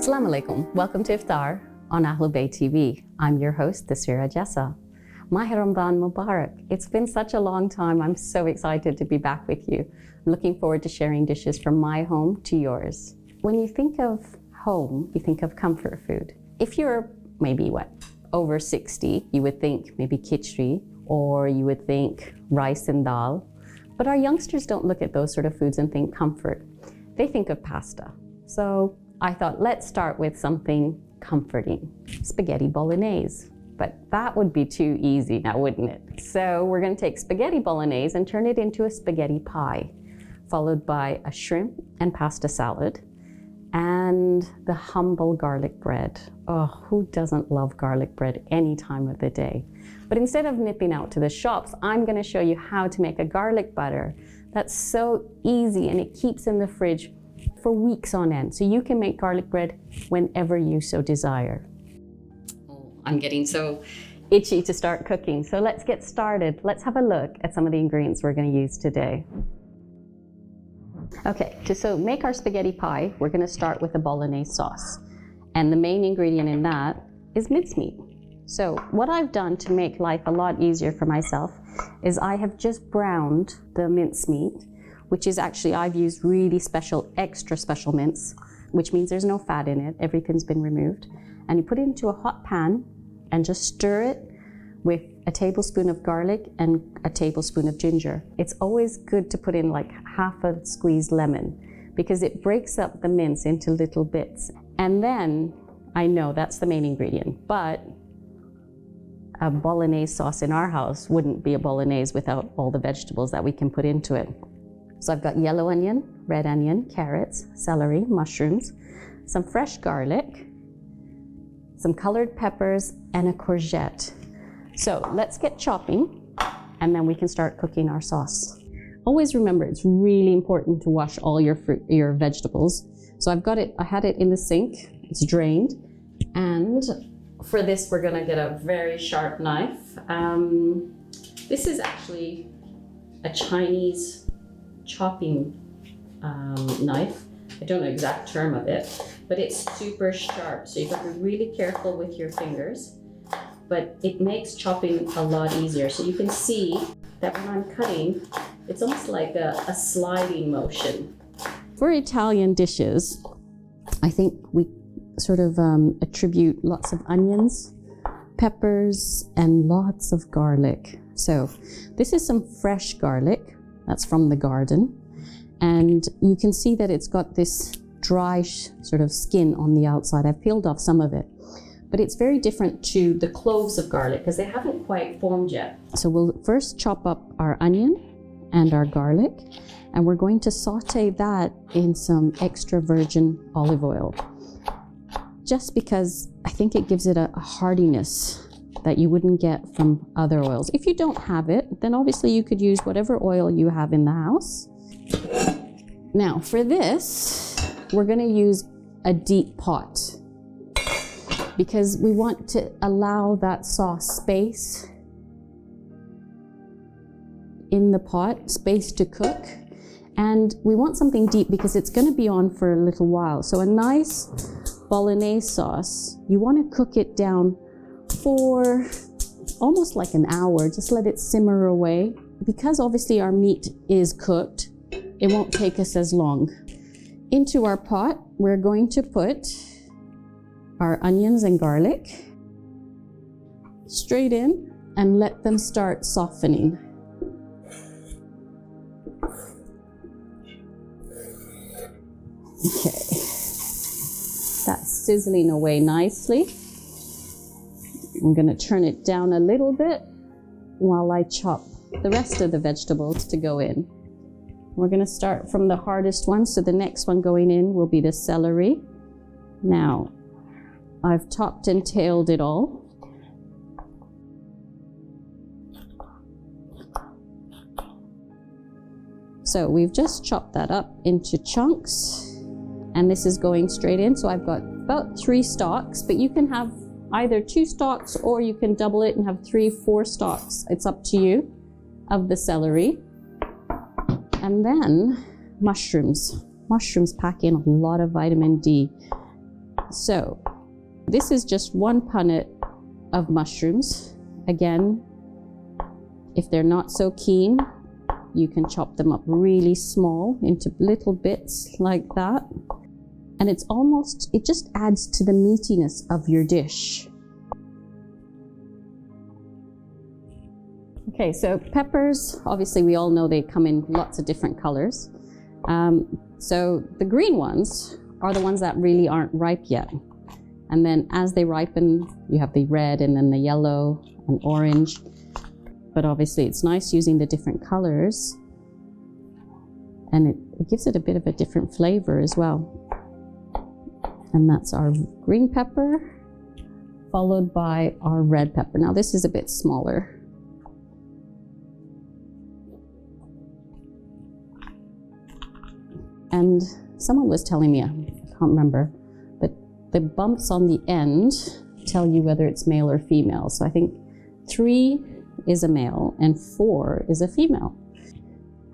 Assalamu alaikum. Welcome to Iftar on Ahlulbayt TV. I'm your host, Tasvira Jessa. Maher Ramadan Mubarak. It's been such a long time. I'm so excited to be back with you. I'm looking forward to sharing dishes from my home to yours. When you think of home, you think of comfort food. If you're maybe over 60, you would think maybe khichdi, or you would think rice and dal. But our youngsters don't look at those sort of foods and think comfort. They think of pasta. So I thought, let's start with something comforting, spaghetti bolognese. But that would be too easy now, wouldn't it? So we're going to take spaghetti bolognese and turn it into a spaghetti pie, followed by a shrimp and pasta salad and the humble garlic bread. Oh, who doesn't love garlic bread any time of the day? But instead of nipping out to the shops, I'm going to show you how to make a garlic butter that's so easy and it keeps in the fridge for weeks on end. So you can make garlic bread whenever you so desire. Oh, I'm getting so itchy to start cooking. So let's get started. Let's have a look at some of the ingredients we're going to use today. Okay, to make our spaghetti pie, we're going to start with a bolognese sauce. And the main ingredient in that is mincemeat. So what I've done to make life a lot easier for myself is I have just browned the mincemeat, which is actually, I've used really special, extra special mince, which means there's no fat in it. Everything's been removed. And you put it into a hot pan and just stir it with a tablespoon of garlic and a tablespoon of ginger. It's always good to put in like half a squeezed lemon because it breaks up the mince into little bits. And then, I know that's the main ingredient, but a bolognese sauce in our house wouldn't be a bolognese without all the vegetables that we can put into it. So I've got yellow onion, red onion, carrots, celery, mushrooms, some fresh garlic, some colored peppers, and a courgette. So let's get chopping, and then we can start cooking our sauce. Always remember, it's really important to wash all your fruit, your vegetables. So I had it in the sink, it's drained. And for this, we're gonna get a very sharp knife. This is actually a Chinese chopping knife. I don't know the exact term of it, but it's super sharp. So you've got to be really careful with your fingers, but it makes chopping a lot easier. So you can see that when I'm cutting, it's almost like a sliding motion. For Italian dishes, I think we sort of attribute lots of onions, peppers, and lots of garlic. So this is some fresh garlic. That's from the garden. And you can see that it's got this dry sort of skin on the outside. I've peeled off some of it. But it's very different to the cloves of garlic because they haven't quite formed yet. So we'll first chop up our onion and our garlic, and we're going to saute that in some extra virgin olive oil. Just because I think it gives it a hardiness that you wouldn't get from other oils. If you don't have it, then obviously you could use whatever oil you have in the house. Now for this, we're going to use a deep pot because we want to allow that sauce space in the pot, space to cook. And we want something deep because it's going to be on for a little while. So a nice bolognese sauce, you want to cook it down for almost like an hour. Just let it simmer away. Because obviously our meat is cooked, it won't take us as long. Into our pot, we're going to put our onions and garlic straight in and let them start softening. Okay, that's sizzling away nicely. I'm going to turn it down a little bit while I chop the rest of the vegetables to go in. We're going to start from the hardest one, so the next one going in will be the celery. Now, I've topped and tailed it all. So we've just chopped that up into chunks, and this is going straight in. So I've got about 3 stalks, but you can have either 2 stalks or you can double it and have 3-4 stalks. It's up to you, of the celery. And then mushrooms. Mushrooms pack in a lot of vitamin D. So this is just 1 punnet of mushrooms. Again, if they're not so keen, you can chop them up really small into little bits like that. And it just adds to the meatiness of your dish. Okay, so peppers, obviously we all know they come in lots of different colors. So the green ones are the ones that really aren't ripe yet. And then as they ripen, you have the red and then the yellow and orange. But obviously it's nice using the different colors, and it gives it a bit of a different flavor as well. And that's our green pepper, followed by our red pepper. Now this is a bit smaller. And someone was telling me, I can't remember, but the bumps on the end tell you whether it's male or female. So I think 3 is a male and 4 is a female.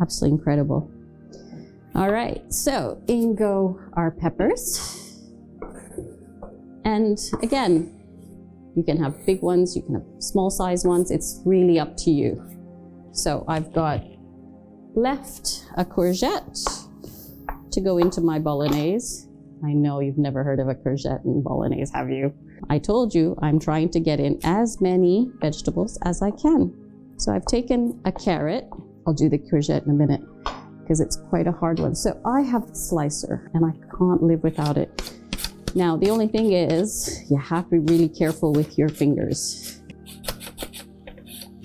Absolutely incredible. All right, so in go our peppers. And again, you can have big ones, you can have small size ones. It's really up to you. So I've got left a courgette to go into my bolognese. I know you've never heard of a courgette in bolognese, have you? I told you I'm trying to get in as many vegetables as I can. So I've taken a carrot. I'll do the courgette in a minute because it's quite a hard one. So I have the slicer and I can't live without it. Now, the only thing is you have to be really careful with your fingers.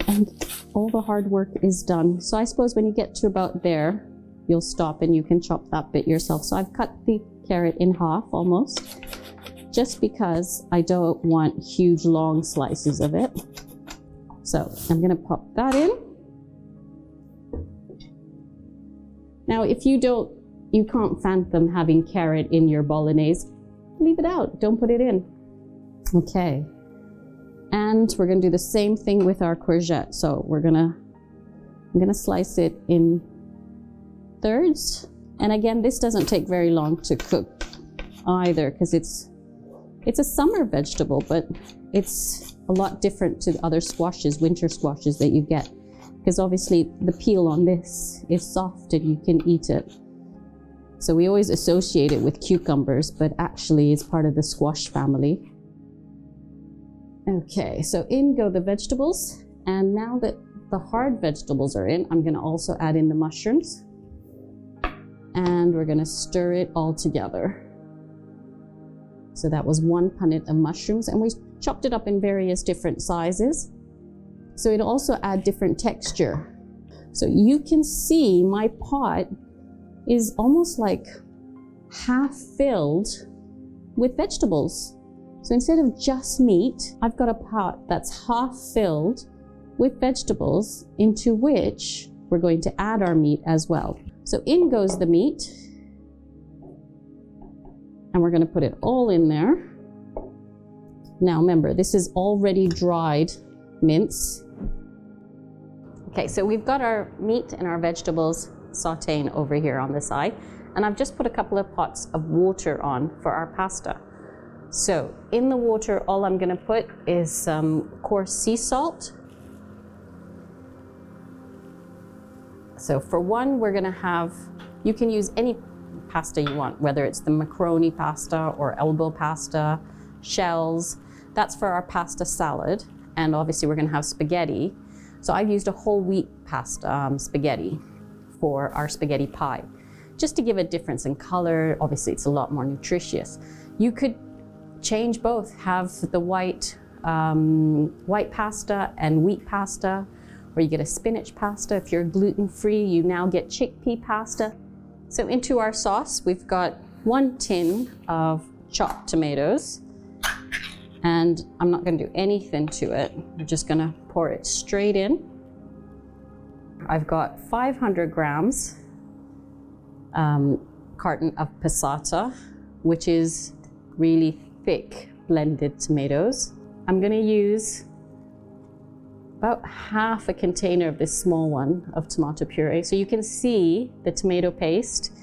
And all the hard work is done. So I suppose when you get to about there, you'll stop and you can chop that bit yourself. So I've cut the carrot in half almost, just because I don't want huge long slices of it. So I'm gonna pop that in. Now, if you can't fathom having carrot in your bolognese, leave it out, don't put it in. Okay, and we're gonna do the same thing with our courgette. So I'm gonna slice it in thirds. And again, this doesn't take very long to cook either, because it's a summer vegetable, but it's a lot different to other squashes, winter squashes that you get, because obviously the peel on this is soft and you can eat it. So we always associate it with cucumbers, but actually it's part of the squash family. Okay, so in go the vegetables. And now that the hard vegetables are in, I'm gonna also add in the mushrooms. And we're gonna stir it all together. So that was 1 punnet of mushrooms, and we chopped it up in various different sizes. So it'll also add different texture. So you can see my pot is almost like half filled with vegetables. So instead of just meat, I've got a pot that's half filled with vegetables, into which we're going to add our meat as well. So in goes the meat, and we're going to put it all in there. Now remember, this is already dried mince. Okay, so we've got our meat and our vegetables sauteing over here on the side, and I've just put a couple of pots of water on for our pasta. So in the water, all I'm going to put is some coarse sea salt. So for one, we're going to have, you can use any pasta you want, whether it's the macaroni pasta or elbow pasta, shells. That's for our pasta salad. And obviously we're going to have spaghetti. So I've used a whole wheat pasta spaghetti for our spaghetti pie, just to give a difference in color. Obviously it's a lot more nutritious. You could change both, have the white pasta and wheat pasta, or you get a spinach pasta. If you're gluten-free, you now get chickpea pasta. So into our sauce, we've got 1 tin of chopped tomatoes, and I'm not going to do anything to it. I'm just going to pour it straight in. I've got 500 grams carton of passata, which is really thick blended tomatoes. I'm going to use about half a container of this small one of tomato puree. So you can see the tomato paste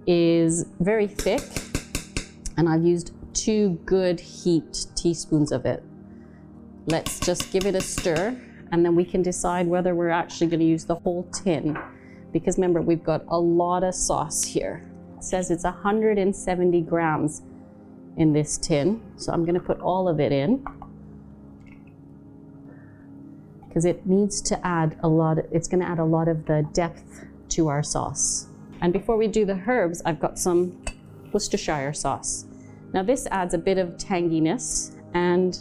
is very thick, and I've used 2 good heaped teaspoons of it. Let's just give it a stir, and then we can decide whether we're actually going to use the whole tin, because remember, we've got a lot of sauce here. It says it's 170 grams in this tin, so I'm going to put all of it in, because it needs to add a lot. It's going to add a lot of the depth to our sauce. And before we do the herbs, I've got some Worcestershire sauce. Now this adds a bit of tanginess, and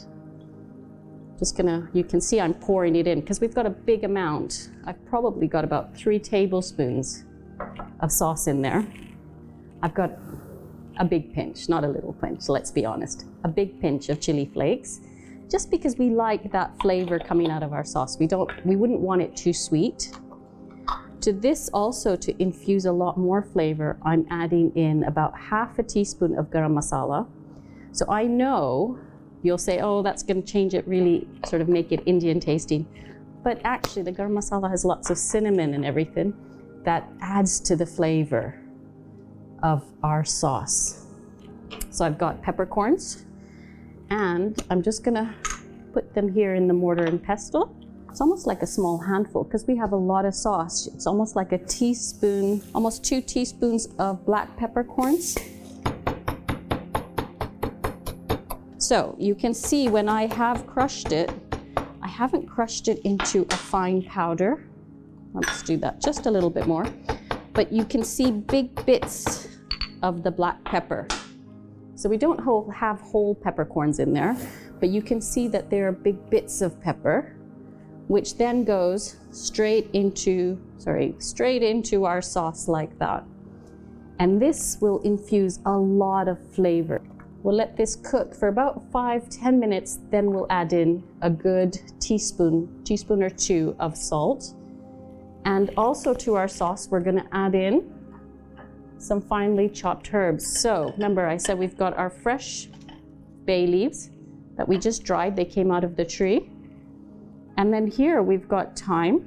you can see I'm pouring it in because we've got a big amount. I've probably got about 3 tablespoons of sauce in there. I've got a big pinch, not a little pinch, let's be honest. A big pinch of chili flakes, just because we like that flavor coming out of our sauce. We wouldn't want it too sweet. To this also, to infuse a lot more flavor, I'm adding in about half a teaspoon of garam masala. So I know you'll say, oh, that's going to change it, really sort of make it Indian tasting. But actually the garam masala has lots of cinnamon and everything that adds to the flavor of our sauce. So I've got peppercorns, and I'm just going to put them here in the mortar and pestle. It's almost like a small handful because we have a lot of sauce. It's almost like a teaspoon, almost 2 teaspoons of black peppercorns. So you can see when I have crushed it, I haven't crushed it into a fine powder. Let's do that just a little bit more. But you can see big bits of the black pepper. So we don't have whole peppercorns in there, but you can see that there are big bits of pepper, which then goes straight into our sauce like that. And this will infuse a lot of flavor. We'll let this cook for about 5-10 minutes, then we'll add in a good teaspoon or 2 of salt. And also to our sauce, we're gonna add in some finely chopped herbs. So remember, I said we've got our fresh bay leaves that we just dried. They came out of the tree. And then here we've got thyme.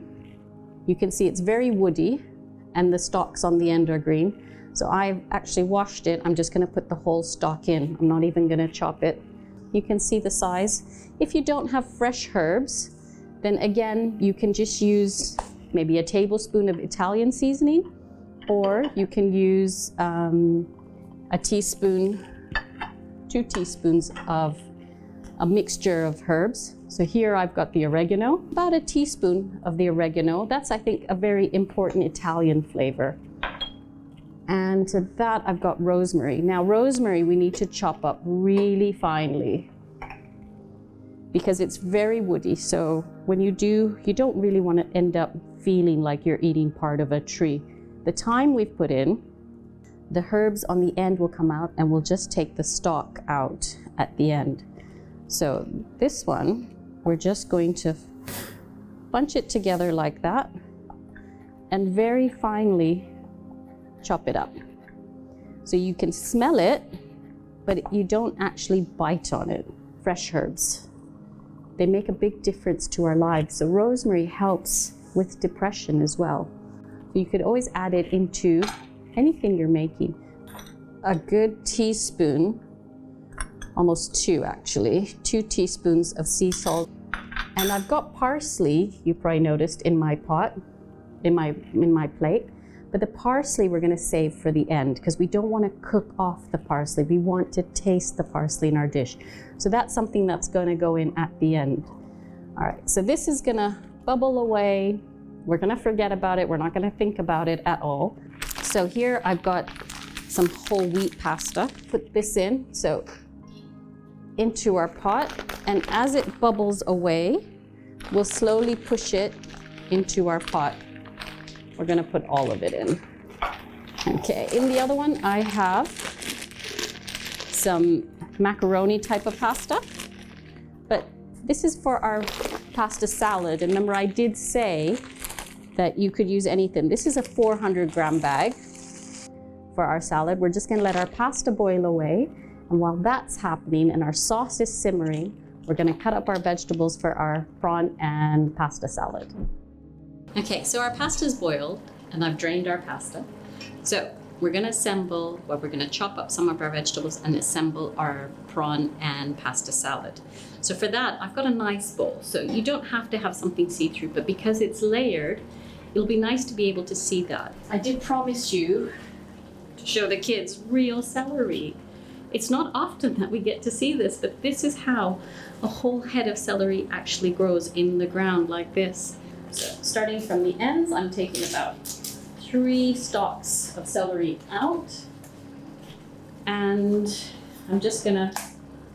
You can see it's very woody, and the stalks on the end are green. So I've actually washed it. I'm just gonna put the whole stalk in. I'm not even gonna chop it. You can see the size. If you don't have fresh herbs, then again, you can just use maybe a tablespoon of Italian seasoning, or you can use a teaspoon, 2 teaspoons of a mixture of herbs. So here I've got the oregano, about a teaspoon of the oregano. That's, I think, a very important Italian flavor. And to that, I've got rosemary. Now, rosemary we need to chop up really finely because it's very woody. So when you do, you don't really want to end up feeling like you're eating part of a tree. The thyme we've put in, the herbs on the end will come out, and we'll just take the stalk out at the end. So this one, we're just going to bunch it together like that and very finely chop it up. So you can smell it, but you don't actually bite on it. Fresh herbs, they make a big difference to our lives. So rosemary helps with depression as well. So you could always add it into anything you're making. A good teaspoon, almost 2 actually, 2 teaspoons of sea salt. And I've got parsley, you probably noticed, in my pot, in my plate. But the parsley we're gonna save for the end because we don't wanna cook off the parsley. We want to taste the parsley in our dish. So that's something that's gonna go in at the end. All right, so this is gonna bubble away. We're gonna forget about it. We're not gonna think about it at all. So here I've got some whole wheat pasta. Put this in, so into our pot. And as it bubbles away, we'll slowly push it into our pot. We're gonna put all of it in. Okay, in the other one, I have some macaroni type of pasta, but this is for our pasta salad. And remember, I did say that you could use anything. This is a 400-gram bag for our salad. We're just gonna let our pasta boil away. And while that's happening and our sauce is simmering, we're gonna cut up our vegetables for our prawn and pasta salad. Okay, so our pasta's boiled and I've drained our pasta. So we're gonna chop up some of our vegetables and assemble our prawn and pasta salad. So for that, I've got a nice bowl. So you don't have to have something see-through, but because it's layered, it'll be nice to be able to see that. I did promise you to show the kids real celery. It's not often that we get to see this, but this is how a whole head of celery actually grows in the ground like this. So starting from the ends, I'm taking about 3 stalks of celery out, and I'm just gonna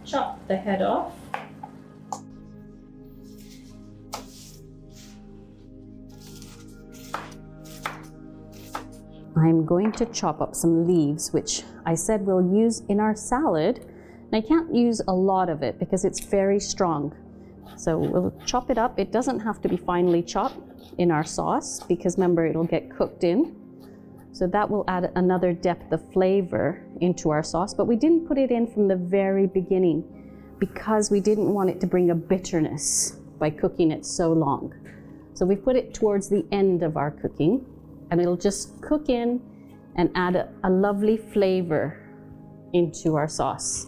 chop the head off. I'm going to chop up some leaves, which I said we'll use in our salad. And I can't use a lot of it because it's very strong. So we'll chop it up. It doesn't have to be finely chopped in our sauce because remember, it'll get cooked in. So that will add another depth of flavor into our sauce, but we didn't put it in from the very beginning because we didn't want it to bring a bitterness by cooking it so long. So we put it towards the end of our cooking, and it'll just cook in and add a lovely flavor into our sauce.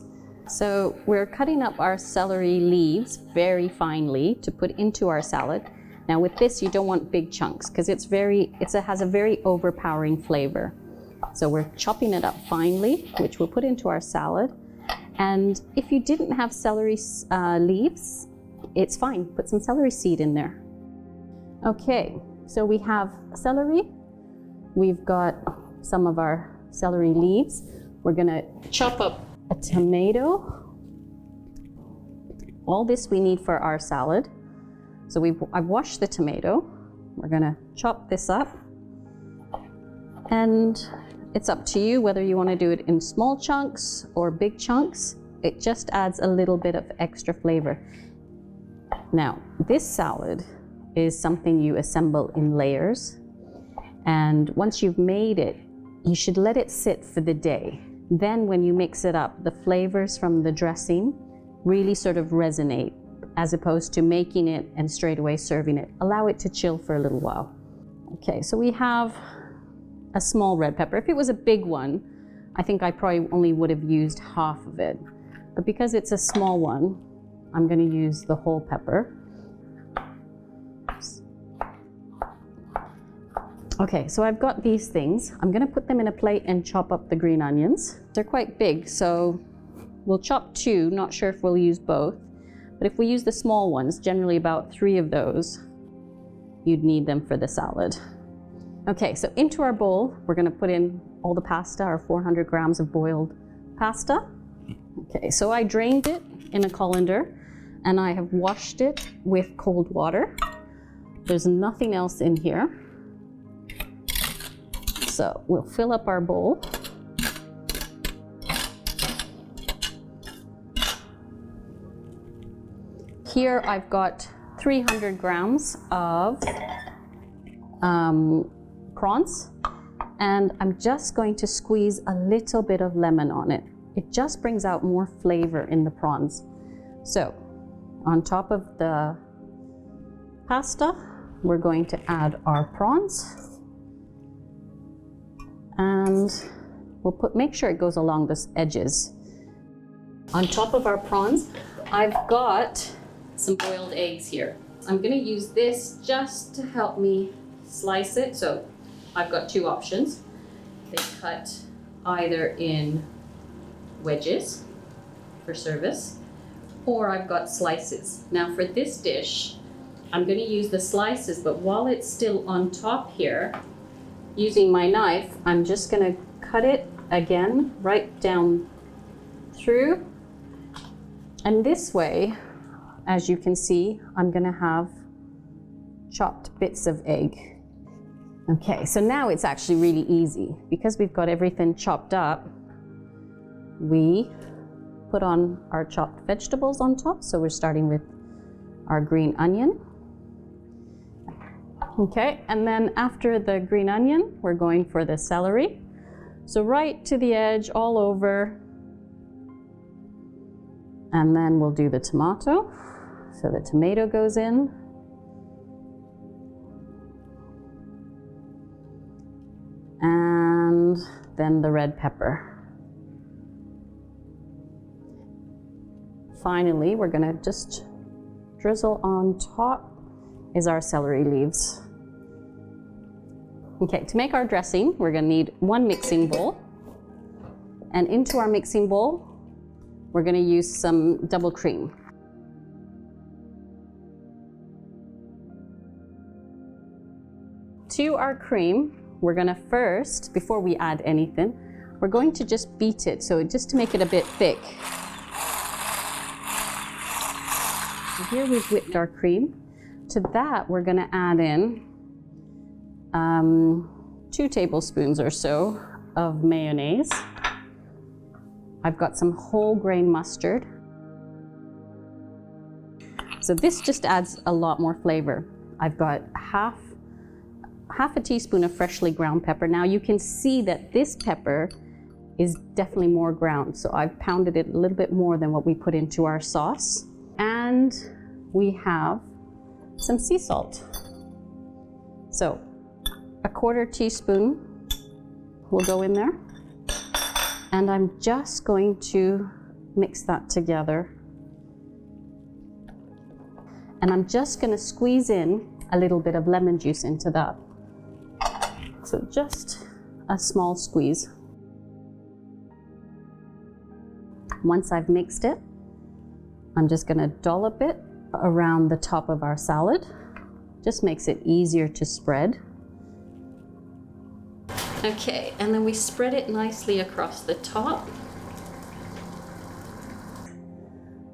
So we're cutting up our celery leaves very finely to put into our salad. Now with this, you don't want big chunks because it has a very overpowering flavor. So we're chopping it up finely, which we'll put into our salad. And if you didn't have celery leaves, it's fine. Put some celery seed in there. Okay, so we have celery. We've got some of our celery leaves. We're gonna chop up a tomato. All this we need for our salad. So I've washed the tomato. We're gonna chop this up. And it's up to you whether you wanna do it in small chunks or big chunks. It just adds a little bit of extra flavor. Now, this salad is something you assemble in layers. And once you've made it, you should let it sit for the day. Then when you mix it up, the flavors from the dressing really sort of resonate, as opposed to making it and straight away serving it. Allow it to chill for a little while. Okay, so we have a small red pepper. If it was a big one, I think I probably only would have used half of it. But because it's a small one, I'm gonna use the whole pepper. Okay, so I've got these things. I'm gonna put them in a plate and chop up the green onions. They're quite big, so we'll chop 2, not sure if we'll use both. But if we use the small ones, generally about 3 of those, you'd need them for the salad. Okay, so into our bowl, we're gonna put in all the pasta, our 400 grams of boiled pasta. Okay, so I drained it in a colander and I have washed it with cold water. There's nothing else in here. So we'll fill up our bowl. Here I've got 300 grams of prawns, and I'm just going to squeeze a little bit of lemon on it. It just brings out more flavor in the prawns. So on top of the pasta, we're going to add our prawns. And we'll make sure it goes along the edges. On top of our prawns, I've got some boiled eggs here. I'm gonna use this just to help me slice it. So I've got 2 options. They cut either in wedges for service, or I've got slices. Now for this dish, I'm gonna use the slices, but while it's still on top here, using my knife, I'm just gonna cut it again right down through. And this way, as you can see, I'm gonna have chopped bits of egg. Okay, so now it's actually really easy. Because we've got everything chopped up, we put on our chopped vegetables on top. So we're starting with our green onion. Okay, and then after the green onion, we're going for the celery. So right to the edge, all over. And then we'll do the tomato. So the tomato goes in. And then the red pepper. Finally, we're gonna just drizzle on top is our celery leaves. Okay, to make our dressing, we're gonna need one mixing bowl. And into our mixing bowl, we're gonna use some double cream. To our cream, we're gonna first, before we add anything, we're going to just beat it, so just to make it a bit thick. Here we've whipped our cream. To that, we're gonna add in 2 tablespoons or so of mayonnaise. I've got some whole grain mustard. So this just adds a lot more flavor. I've got half a teaspoon of freshly ground pepper. Now you can see that this pepper is definitely more ground, so I've pounded it a little bit more than what we put into our sauce. And we have some sea salt. So a 1/4 teaspoon will go in there. And I'm just going to mix that together. And I'm just going to squeeze in a little bit of lemon juice into that. So just a small squeeze. Once I've mixed it, I'm just going to dollop it around the top of our salad. Just makes it easier to spread. Okay, and then we spread it nicely across the top.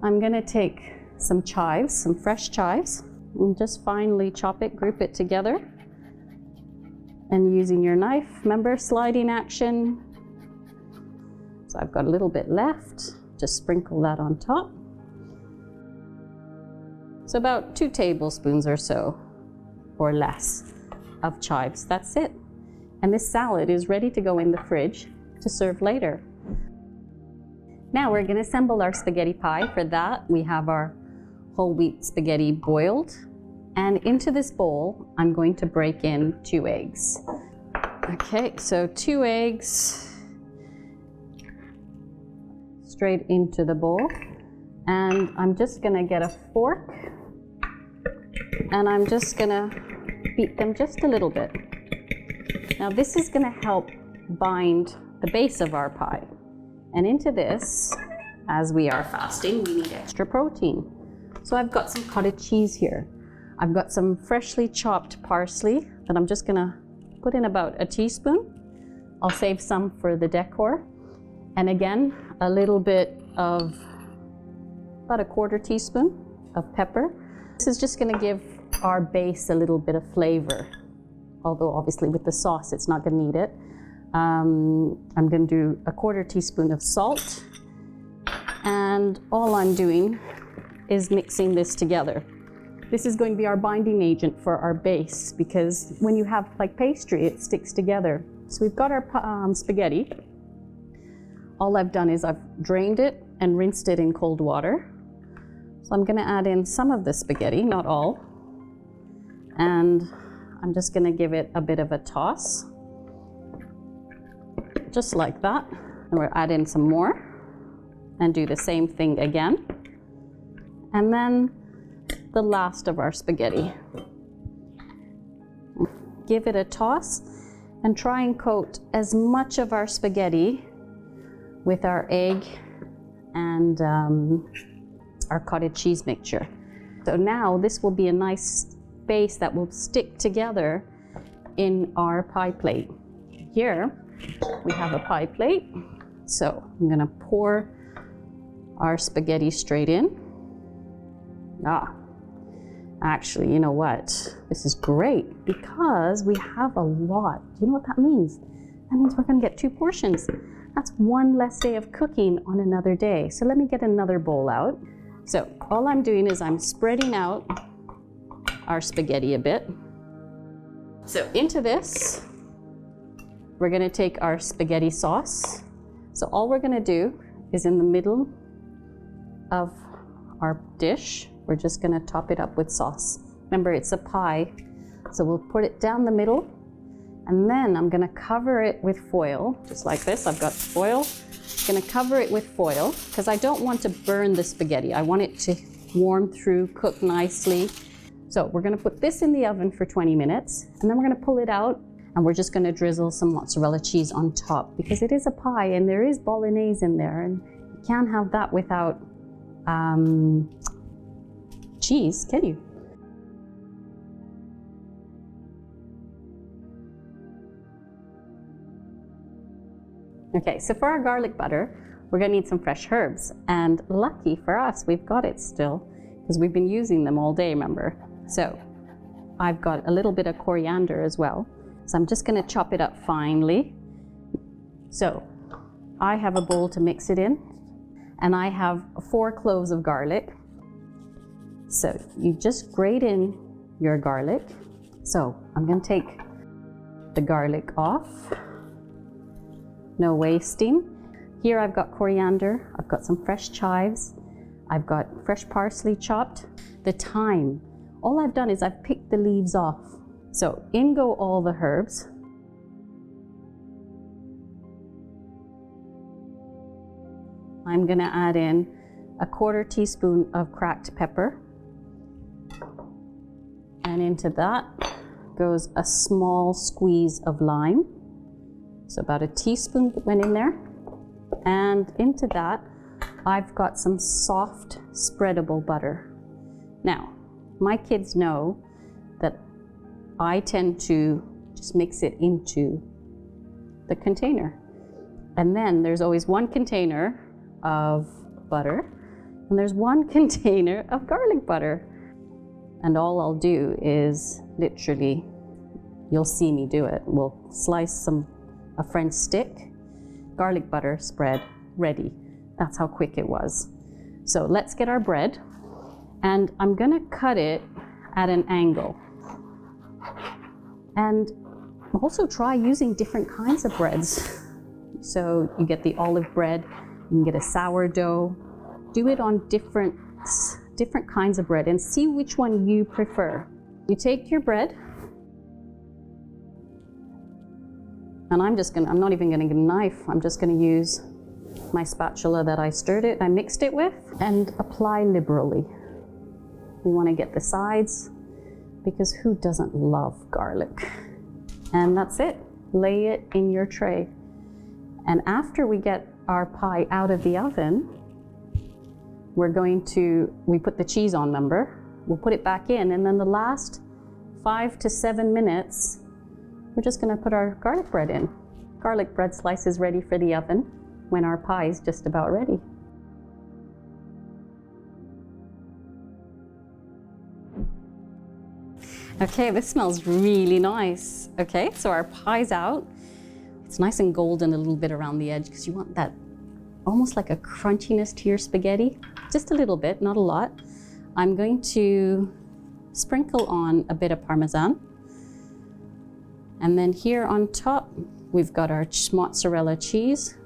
I'm going to take some chives, some fresh chives, and just finely chop it, group it together. And using your knife, remember sliding action. So I've got a little bit left, just sprinkle that on top. So about 2 tablespoons or so, or less, of chives, that's it. And this salad is ready to go in the fridge to serve later. Now we're gonna assemble our spaghetti pie. For that, we have our whole wheat spaghetti boiled. And into this bowl, I'm going to break in 2 eggs. Okay, so 2 eggs straight into the bowl. And I'm just gonna get a fork and I'm just gonna beat them just a little bit. Now this is gonna help bind the base of our pie. And into this, as we are fasting, we need extra protein. So I've got some cottage cheese here. I've got some freshly chopped parsley that I'm just gonna put in about a teaspoon. I'll save some for the decor. And again, a little bit of, about a 1/4 teaspoon of pepper. This is just gonna give our base a little bit of flavor. Although obviously with the sauce, it's not gonna need it. I'm gonna do a 1/4 teaspoon of salt. And all I'm doing is mixing this together. This is going to be our binding agent for our base, because when you have like pastry, it sticks together. So we've got our spaghetti. All I've done is I've drained it and rinsed it in cold water. So I'm gonna add in some of the spaghetti, not all. And I'm just gonna give it a bit of a toss. Just like that. And we'll add in some more and do the same thing again. And then the last of our spaghetti. Give it a toss and try and coat as much of our spaghetti with our egg and our cottage cheese mixture. So now this will be a nice base that will stick together in our pie plate. Here we have a pie plate. So I'm gonna pour our spaghetti straight in. Actually, you know what? This is great because we have a lot. Do you know what that means? That means we're gonna get 2 portions. That's 1 less day of cooking on another day. So let me get another bowl out. So all I'm doing is I'm spreading out our spaghetti a bit. So into this, we're gonna take our spaghetti sauce. So all we're gonna do is in the middle of our dish, we're just gonna top it up with sauce. Remember, it's a pie, so we'll put it down the middle And then I'm gonna cover it with foil, just like this. I've got foil. I'm gonna cover it with foil because I don't want to burn the spaghetti. I want it to warm through, cook nicely. So we're gonna put this in the oven for 20 minutes, and then we're gonna pull it out, and we're just gonna drizzle some mozzarella cheese on top because it is a pie and there is bolognese in there, and you can't have that without cheese, can you? Okay, so for our garlic butter, we're gonna need some fresh herbs, and lucky for us, we've got it still because we've been using them all day, remember? So I've got a little bit of coriander as well. So I'm just gonna chop it up finely. So I have a bowl to mix it in, and I have 4 cloves of garlic. So you just grate in your garlic. So I'm gonna take the garlic off. No wasting. Here I've got coriander, I've got some fresh chives, I've got fresh parsley chopped. The thyme, all I've done is I've picked the leaves off. So in go all the herbs. I'm gonna add in a 1/4 teaspoon of cracked pepper. And into that goes a small squeeze of lime. So about a teaspoon went in there. And into that, I've got some soft spreadable butter. Now, my kids know that I tend to just mix it into the container. And then there's always 1 container of butter, and there's 1 container of garlic butter. And all I'll do is literally, you'll see me do it. We'll slice a French stick, garlic butter spread, ready. That's how quick it was. So let's get our bread, and I'm gonna cut it at an angle. And also try using different kinds of breads. So you get the olive bread, you can get a sourdough. Do it on different kinds of bread and see which one you prefer. You take your bread, and I'm not even gonna get a knife. I'm just gonna use my spatula that I mixed it with, and apply liberally. We wanna get the sides, because who doesn't love garlic? And that's it. Lay it in your tray. And after we get our pie out of the oven, we put the cheese on, remember? We'll put it back in, and then the last 5 to 7 minutes, we're just gonna put our garlic bread in. Garlic bread slice is ready for the oven when our pie is just about ready. Okay, this smells really nice. Okay, so our pie's out. It's nice and golden a little bit around the edge because you want that almost like a crunchiness to your spaghetti. Just a little bit, not a lot. I'm going to sprinkle on a bit of Parmesan. And then here on top, we've got our mozzarella cheese,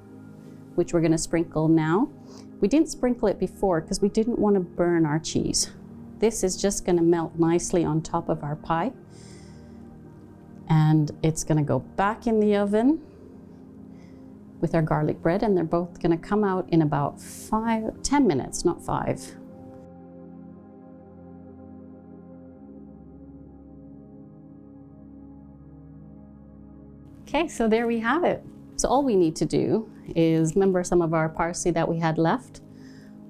which we're gonna sprinkle now. We didn't sprinkle it before because we didn't want to burn our cheese. This is just gonna melt nicely on top of our pie. And it's gonna go back in the oven with our garlic bread, and they're both gonna come out in about 10 minutes, not 5. Okay, so there we have it. So all we need to do is, remember some of our parsley that we had left?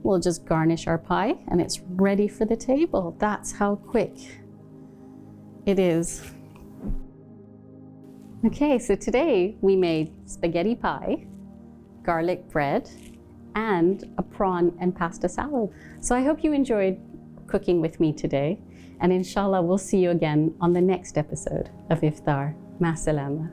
We'll just garnish our pie and it's ready for the table. That's how quick it is. Okay, so today we made spaghetti pie, garlic bread, and a prawn and pasta salad. So I hope you enjoyed cooking with me today, and inshallah we'll see you again on the next episode of Iftar. Ma salama.